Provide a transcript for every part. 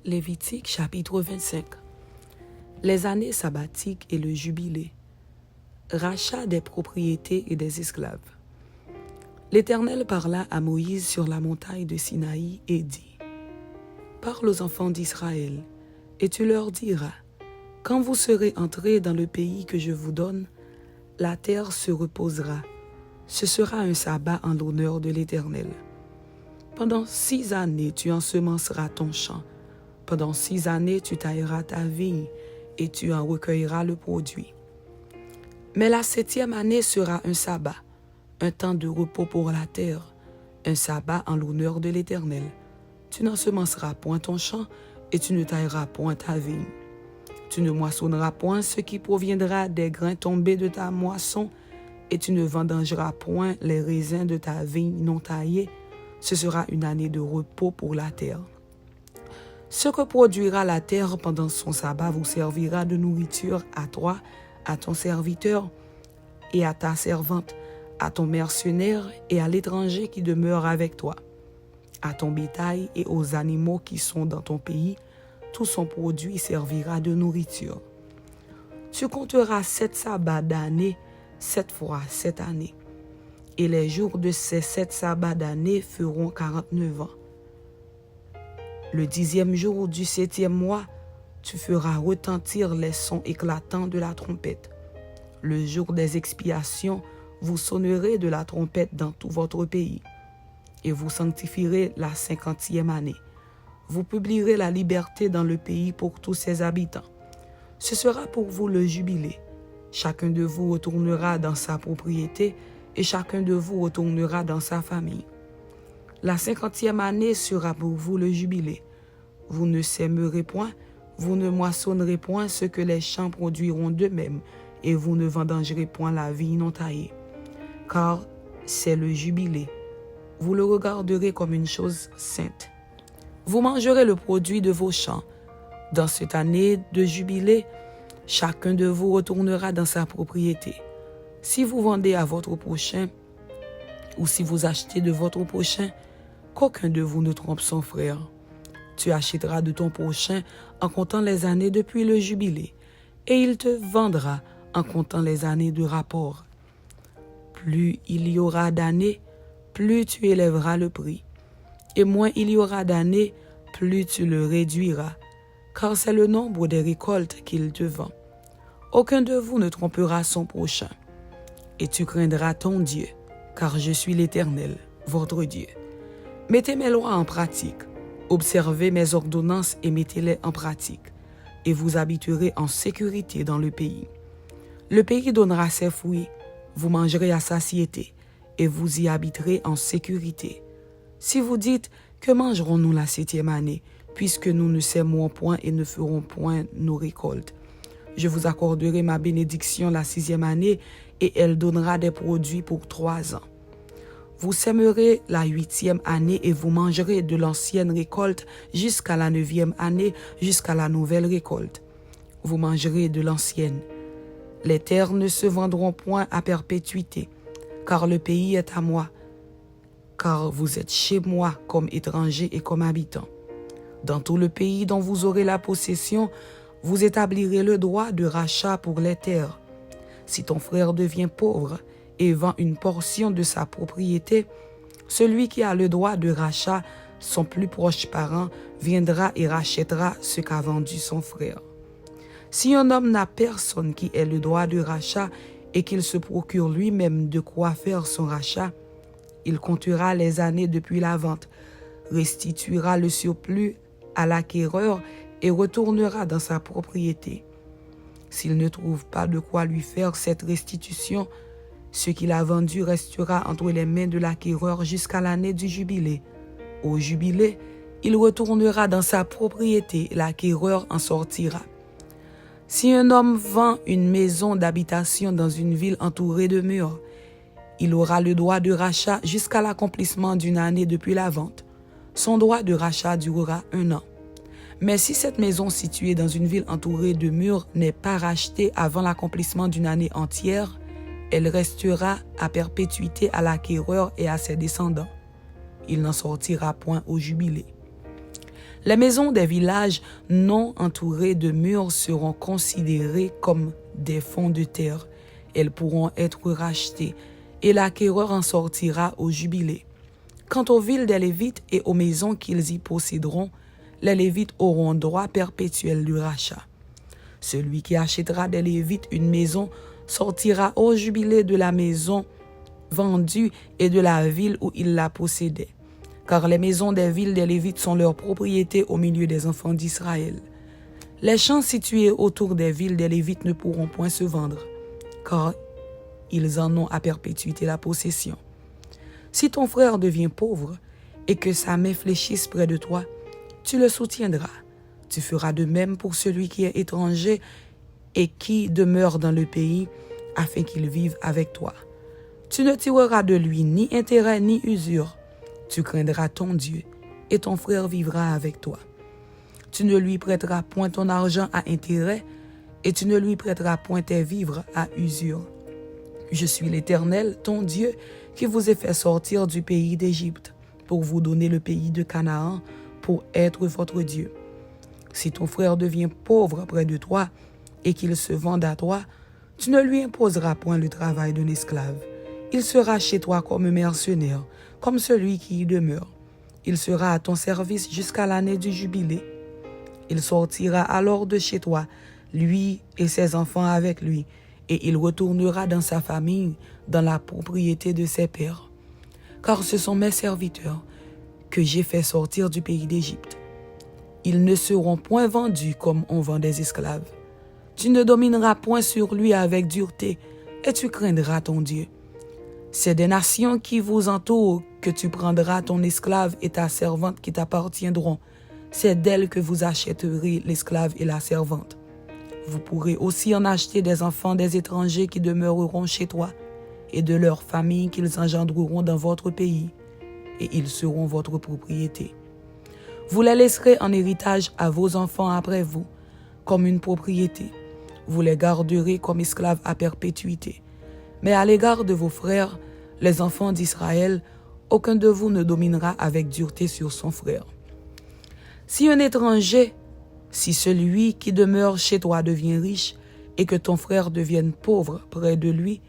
Lévitique chapitre 25. Les années sabbatiques et le jubilé. Rachat des propriétés et des esclaves. L'Éternel parla à Moïse sur la montagne de Sinaï et dit : Parle aux enfants d'Israël, et tu leur diras : Quand vous serez entrés dans le pays que je vous donne, la terre se reposera. Ce sera un sabbat en l'honneur de l'Éternel. Pendant 6 années, tu ensemenceras ton champ. Pendant 6 années, tu tailleras ta vigne et tu en recueilleras le produit. Mais la 7e année sera un sabbat, un temps de repos pour la terre, un sabbat en l'honneur de l'Éternel. Tu n'ensemenceras point ton champ et tu ne tailleras point ta vigne. Tu ne moissonneras point ce qui proviendra des grains tombés de ta moisson et tu ne vendangeras point les raisins de ta vigne non taillée. Ce sera une année de repos pour la terre. Ce que produira la terre pendant son sabbat vous servira de nourriture à toi, à ton serviteur et à ta servante, à ton mercenaire et à l'étranger qui demeure avec toi, à ton bétail et aux animaux qui sont dans ton pays. Tout son produit servira de nourriture. Tu compteras 7 sabbats d'année, 7 fois 7 années. Et les jours de ces 7 sabbats d'année feront 49 ans. Le 10e jour du 7e mois, tu feras retentir les sons éclatants de la trompette. Le jour des expiations, vous sonnerez de la trompette dans tout votre pays. Et vous sanctifierez la 50e année. Vous publierez la liberté dans le pays pour tous ses habitants. Ce sera pour vous le jubilé. Chacun de vous retournera dans sa propriété et chacun de vous retournera dans sa famille. La 50e année sera pour vous le jubilé. Vous ne sèmerez point, vous ne moissonnerez point ce que les champs produiront d'eux-mêmes, et vous ne vendangerez point la vigne non taillée. Car c'est le jubilé. Vous le regarderez comme une chose sainte. Vous mangerez le produit de vos champs. Dans cette année de jubilé, chacun de vous retournera dans sa propriété. Si vous vendez à votre prochain, ou si vous achetez de votre prochain, qu'aucun de vous ne trompe son frère. Tu achèteras de ton prochain en comptant les années depuis le jubilé, et il te vendra en comptant les années de rapport. Plus il y aura d'années, plus tu élèveras le prix, et moins il y aura d'années, plus tu le réduiras, car c'est le nombre des récoltes qu'il te vend. Aucun de vous ne trompera son prochain, et tu craindras ton Dieu, car je suis l'Éternel, votre Dieu. Mettez mes lois en pratique, observez mes ordonnances et mettez-les en pratique, et vous habiterez en sécurité dans le pays. Le pays donnera ses fruits, vous mangerez à satiété, et vous y habiterez en sécurité. Si vous dites, que mangerons-nous la 7e année, puisque nous ne sèmerons point et ne ferons point nos récoltes? Je vous accorderai ma bénédiction la 6e année, et elle donnera des produits pour 3 ans. Vous sèmerez la 8e année et vous mangerez de l'ancienne récolte jusqu'à la 9e année, jusqu'à la nouvelle récolte. Vous mangerez de l'ancienne. Les terres ne se vendront point à perpétuité, car le pays est à moi, car vous êtes chez moi comme étrangers et comme habitants. Dans tout le pays dont vous aurez la possession, vous établirez le droit de rachat pour les terres. Si ton frère devient pauvre et vend une portion de sa propriété, celui qui a le droit de rachat, son plus proche parent, viendra et rachètera ce qu'a vendu son frère. Si un homme n'a personne qui ait le droit de rachat et qu'il se procure lui-même de quoi faire son rachat, il comptera les années depuis la vente, restituera le surplus à l'acquéreur et retournera dans sa propriété. S'il ne trouve pas de quoi lui faire cette restitution, ce qu'il a vendu restera entre les mains de l'acquéreur jusqu'à l'année du jubilé. Au jubilé, il retournera dans sa propriété, l'acquéreur en sortira. Si un homme vend une maison d'habitation dans une ville entourée de murs, il aura le droit de rachat jusqu'à l'accomplissement d'une année depuis la vente. Son droit de rachat durera 1 an. Mais si cette maison située dans une ville entourée de murs n'est pas rachetée avant l'accomplissement d'une année entière, elle restera à perpétuité à l'acquéreur et à ses descendants. Il n'en sortira point au jubilé. Les maisons des villages non entourées de murs seront considérées comme des fonds de terre. Elles pourront être rachetées et l'acquéreur en sortira au jubilé. Quant aux villes des Lévites et aux maisons qu'ils y posséderont, les Lévites auront droit perpétuel du rachat. Celui qui achètera des Lévites une maison sortira au jubilé de la maison vendue et de la ville où il la possédait. Car les maisons des villes des Lévites sont leur propriété au milieu des enfants d'Israël. Les champs situés autour des villes des Lévites ne pourront point se vendre, car ils en ont à perpétuité la possession. Si ton frère devient pauvre et que sa main fléchisse près de toi, tu le soutiendras. Tu feras de même pour celui qui est étranger et qui demeure dans le pays, afin qu'il vive avec toi. Tu ne tireras de lui ni intérêt ni usure. Tu craindras ton Dieu, et ton frère vivra avec toi. Tu ne lui prêteras point ton argent à intérêt, et tu ne lui prêteras point tes vivres à usure. Je suis l'Éternel, ton Dieu, qui vous ai fait sortir du pays d'Égypte, pour vous donner le pays de Canaan, pour être votre Dieu. Si ton frère devient pauvre près de toi, et qu'il se vende à toi, tu ne lui imposeras point le travail d'un esclave. Il sera chez toi comme mercenaire, comme celui qui y demeure. Il sera à ton service jusqu'à l'année du jubilé. Il sortira alors de chez toi, lui et ses enfants avec lui, et il retournera dans sa famille, dans la propriété de ses pères. Car ce sont mes serviteurs que j'ai fait sortir du pays d'Égypte. Ils ne seront point vendus comme on vend des esclaves. Tu ne domineras point sur lui avec dureté, et tu craindras ton Dieu. C'est des nations qui vous entourent que tu prendras ton esclave et ta servante qui t'appartiendront. C'est d'elles que vous achèterez l'esclave et la servante. Vous pourrez aussi en acheter des enfants des étrangers qui demeureront chez toi, et de leurs familles qu'ils engendreront dans votre pays, et ils seront votre propriété. Vous les laisserez en héritage à vos enfants après vous, comme une propriété. Vous les garderez comme esclaves à perpétuité. Mais à l'égard de vos frères, les enfants d'Israël, aucun de vous ne dominera avec dureté sur son frère. Si un étranger, si celui qui demeure chez toi devient riche, et que ton frère devienne pauvre près de lui,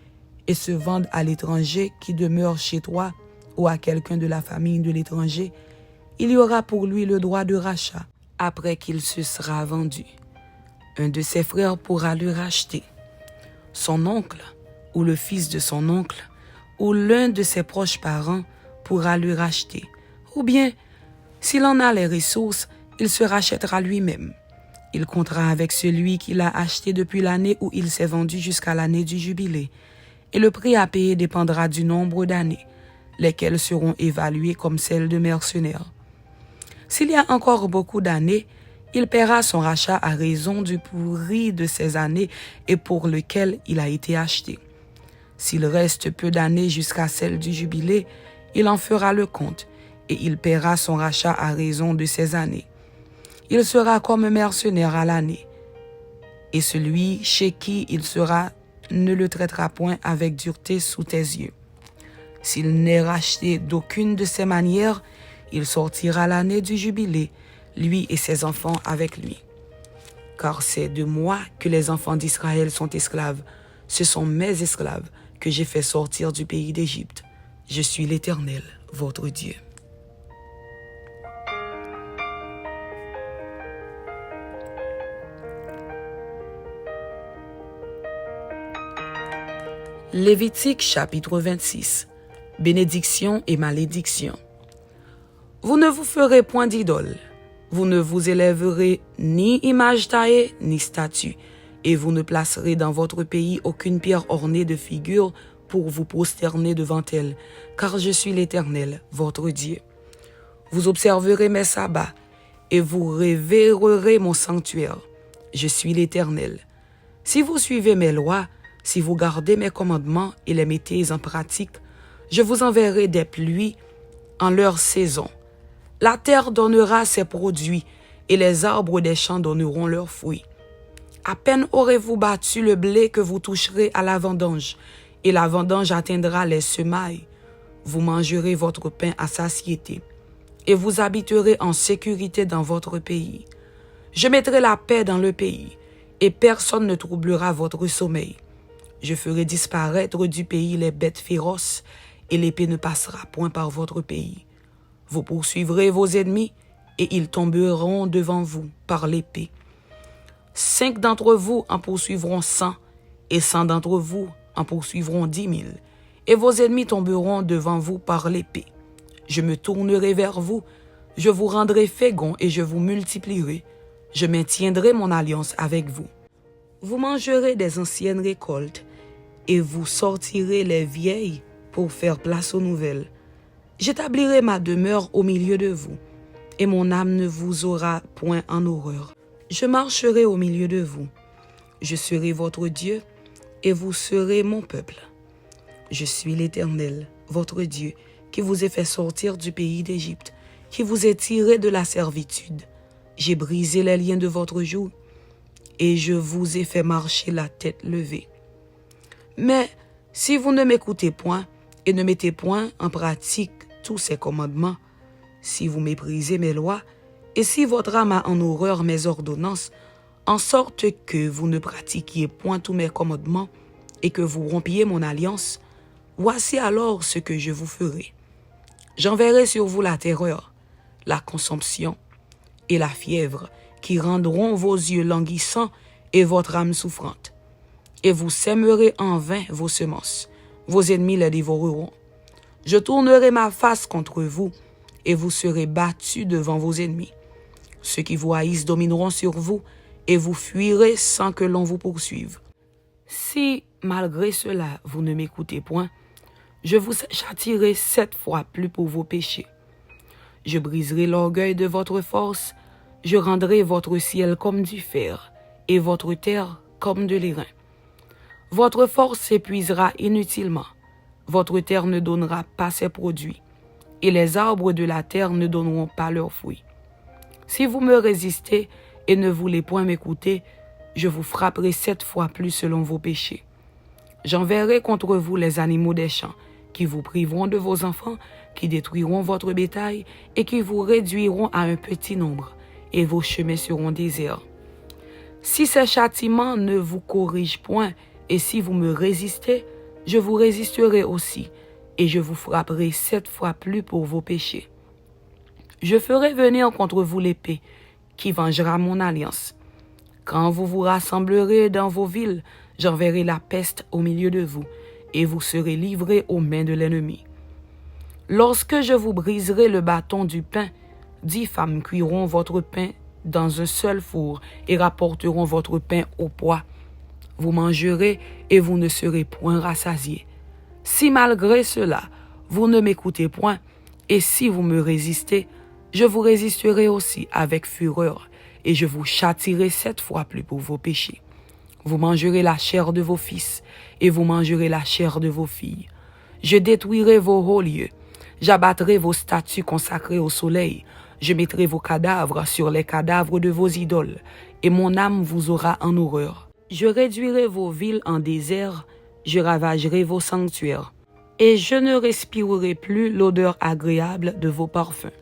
et se vende à l'étranger qui demeure chez toi, ou à quelqu'un de la famille de l'étranger, il y aura pour lui le droit de rachat, après qu'il se sera vendu. Un de ses frères pourra le racheter. Son oncle, ou le fils de son oncle, ou l'un de ses proches parents pourra le racheter. Ou bien, s'il en a les ressources, il se rachètera lui-même. Il comptera avec celui qui l'a acheté depuis l'année où il s'est vendu jusqu'à l'année du jubilé. Et le prix à payer dépendra du nombre d'années, lesquelles seront évaluées comme celles de mercenaires. S'il y a encore beaucoup d'années, il paiera son rachat à raison du prix de ces années et pour lequel il a été acheté. S'il reste peu d'années jusqu'à celle du jubilé, il en fera le compte et il paiera son rachat à raison de ces années. Il sera comme un mercenaire à l'année, et celui chez qui il sera ne le traitera point avec dureté sous tes yeux. S'il n'est racheté d'aucune de ces manières, il sortira l'année du jubilé, lui et ses enfants avec lui. Car c'est de moi que les enfants d'Israël sont esclaves. Ce sont mes esclaves que j'ai fait sortir du pays d'Égypte. Je suis l'Éternel, votre Dieu. Lévitique chapitre 26. Bénédiction et malédiction. Vous ne vous ferez point d'idole. Vous ne vous élèverez ni image taillée, ni statue, et vous ne placerez dans votre pays aucune pierre ornée de figures pour vous prosterner devant elle, car je suis l'Éternel, votre Dieu. Vous observerez mes sabbats, et vous révérerez mon sanctuaire. Je suis l'Éternel. Si vous suivez mes lois, si vous gardez mes commandements et les mettez en pratique, je vous enverrai des pluies en leur saison. La terre donnera ses produits, et les arbres des champs donneront leurs fruits. À peine aurez-vous battu le blé que vous toucherez à la vendange, et la vendange atteindra les semailles. Vous mangerez votre pain à satiété. et vous habiterez en sécurité dans votre pays. Je mettrai la paix dans le pays, et personne ne troublera votre sommeil. Je ferai disparaître du pays les bêtes féroces, et l'épée ne passera point par votre pays. Vous poursuivrez vos ennemis, et ils tomberont devant vous par l'épée. 5 d'entre vous en poursuivront 100, et 100 d'entre vous en poursuivront 10 000, et vos ennemis tomberont devant vous par l'épée. Je me tournerai vers vous, je vous rendrai féconds et je vous multiplierai. Je maintiendrai mon alliance avec vous. Vous mangerez des anciennes récoltes, et vous sortirez les vieilles pour faire place aux nouvelles. J'établirai ma demeure au milieu de vous, et mon âme ne vous aura point en horreur. Je marcherai au milieu de vous. Je serai votre Dieu, et vous serez mon peuple. Je suis l'Éternel, votre Dieu, qui vous ai fait sortir du pays d'Égypte, qui vous ai tiré de la servitude. J'ai brisé les liens de votre joug, et je vous ai fait marcher la tête levée. Mais si vous ne m'écoutez point, et ne mettez point en pratique tous ces commandements, si vous méprisez mes lois, et si votre âme a en horreur mes ordonnances, en sorte que vous ne pratiquiez point tous mes commandements, et que vous rompiez mon alliance, voici alors ce que je vous ferai. J'enverrai sur vous la terreur, la consomption et la fièvre, qui rendront vos yeux languissants et votre âme souffrante. Et vous sèmerez en vain vos semences, vos ennemis les dévoreront. Je tournerai ma face contre vous, et vous serez battus devant vos ennemis. Ceux qui vous haïssent domineront sur vous, et vous fuirez sans que l'on vous poursuive. Si, malgré cela, vous ne m'écoutez point, je vous châtierai 7 fois plus pour vos péchés. Je briserai l'orgueil de votre force, je rendrai votre ciel comme du fer, et votre terre comme de l'airain. Votre force s'épuisera inutilement, votre terre ne donnera pas ses produits, et les arbres de la terre ne donneront pas leurs fruits. Si vous me résistez et ne voulez point m'écouter, je vous frapperai 7 fois plus selon vos péchés. J'enverrai contre vous les animaux des champs, qui vous priveront de vos enfants, qui détruiront votre bétail, et qui vous réduiront à un petit nombre, et vos chemins seront déserts. Si ces châtiments ne vous corrigent point, et si vous me résistez, je vous résisterai aussi, et je vous frapperai 7 fois plus pour vos péchés. Je ferai venir contre vous l'épée, qui vengera mon alliance. Quand vous vous rassemblerez dans vos villes, j'enverrai la peste au milieu de vous, et vous serez livrés aux mains de l'ennemi. Lorsque je vous briserai le bâton du pain, 10 femmes cuiront votre pain dans un seul four et rapporteront votre pain au poids. Vous mangerez et vous ne serez point rassasiés. Si malgré cela, vous ne m'écoutez point, et si vous me résistez, je vous résisterai aussi avec fureur, et je vous châtierai 7 fois plus pour vos péchés. Vous mangerez la chair de vos fils, et vous mangerez la chair de vos filles. Je détruirai vos hauts lieux, j'abattrai vos statues consacrées au soleil, je mettrai vos cadavres sur les cadavres de vos idoles, et mon âme vous aura en horreur. Je réduirai vos villes en désert, je ravagerai vos sanctuaires, et je ne respirerai plus l'odeur agréable de vos parfums.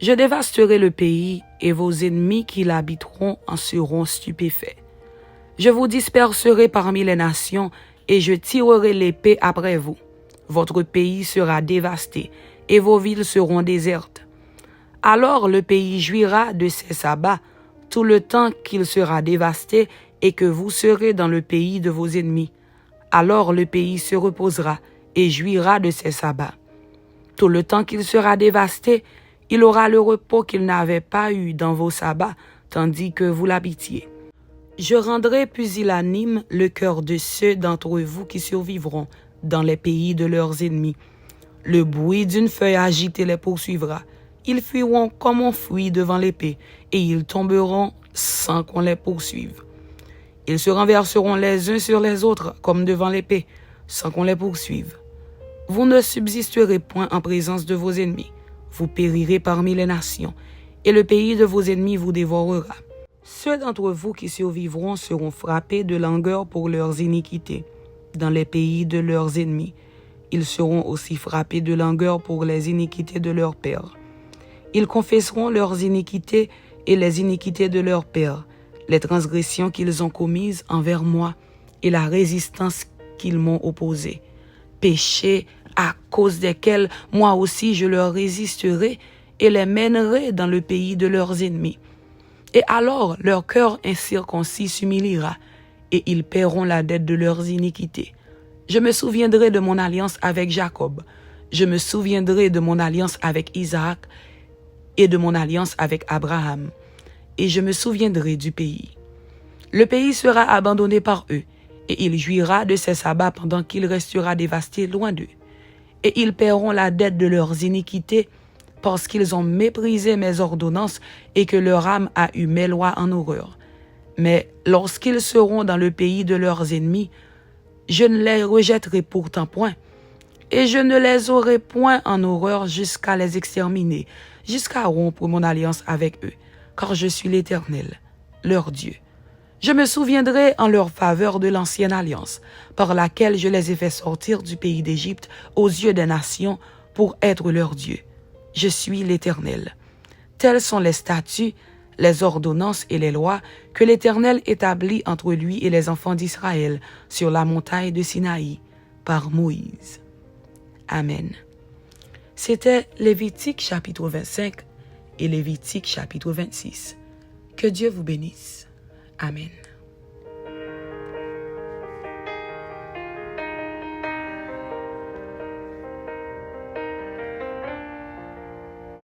Je dévasterai le pays, et vos ennemis qui l'habiteront en seront stupéfaits. Je vous disperserai parmi les nations, et je tirerai l'épée après vous. Votre pays sera dévasté, et vos villes seront désertes. Alors le pays jouira de ses sabbats tout le temps qu'il sera dévasté, et que vous serez dans le pays de vos ennemis. Alors le pays se reposera, et jouira de ses sabbats. Tout le temps qu'il sera dévasté, il aura le repos qu'il n'avait pas eu dans vos sabbats, tandis que vous l'habitiez. Je rendrai pusillanime le cœur de ceux d'entre vous qui survivront dans les pays de leurs ennemis. Le bruit d'une feuille agitée les poursuivra. Ils fuiront comme on fuit devant l'épée, et ils tomberont sans qu'on les poursuive. Ils se renverseront les uns sur les autres comme devant l'épée, sans qu'on les poursuive. Vous ne subsisterez point en présence de vos ennemis. Vous périrez parmi les nations, et le pays de vos ennemis vous dévorera. Ceux d'entre vous qui survivront seront frappés de langueur pour leurs iniquités. Dans les pays de leurs ennemis, ils seront aussi frappés de langueur pour les iniquités de leurs pères. Ils confesseront leurs iniquités et les iniquités de leurs pères, les transgressions qu'ils ont commises envers moi et la résistance qu'ils m'ont opposée. Péchés à cause desquels moi aussi je leur résisterai et les mènerai dans le pays de leurs ennemis. Et alors leur cœur incirconcis s'humiliera et ils paieront la dette de leurs iniquités. Je me souviendrai de mon alliance avec Jacob. Je me souviendrai de mon alliance avec Isaac et de mon alliance avec Abraham. Et je me souviendrai du pays. Le pays sera abandonné par eux, et il jouira de ses sabbats pendant qu'il restera dévasté loin d'eux. Et ils paieront la dette de leurs iniquités, parce qu'ils ont méprisé mes ordonnances et que leur âme a eu mes lois en horreur. Mais lorsqu'ils seront dans le pays de leurs ennemis, je ne les rejetterai pourtant point, et je ne les aurai point en horreur jusqu'à les exterminer, jusqu'à rompre mon alliance avec eux, car je suis l'Éternel, leur Dieu. Je me souviendrai en leur faveur de l'ancienne alliance, par laquelle je les ai fait sortir du pays d'Égypte aux yeux des nations pour être leur Dieu. Je suis l'Éternel. Tels sont les statuts, les ordonnances et les lois que l'Éternel établit entre lui et les enfants d'Israël sur la montagne de Sinaï par Moïse. Amen. C'était Lévitique chapitre 25 et Lévitique chapitre 26. Que Dieu vous bénisse. Amen.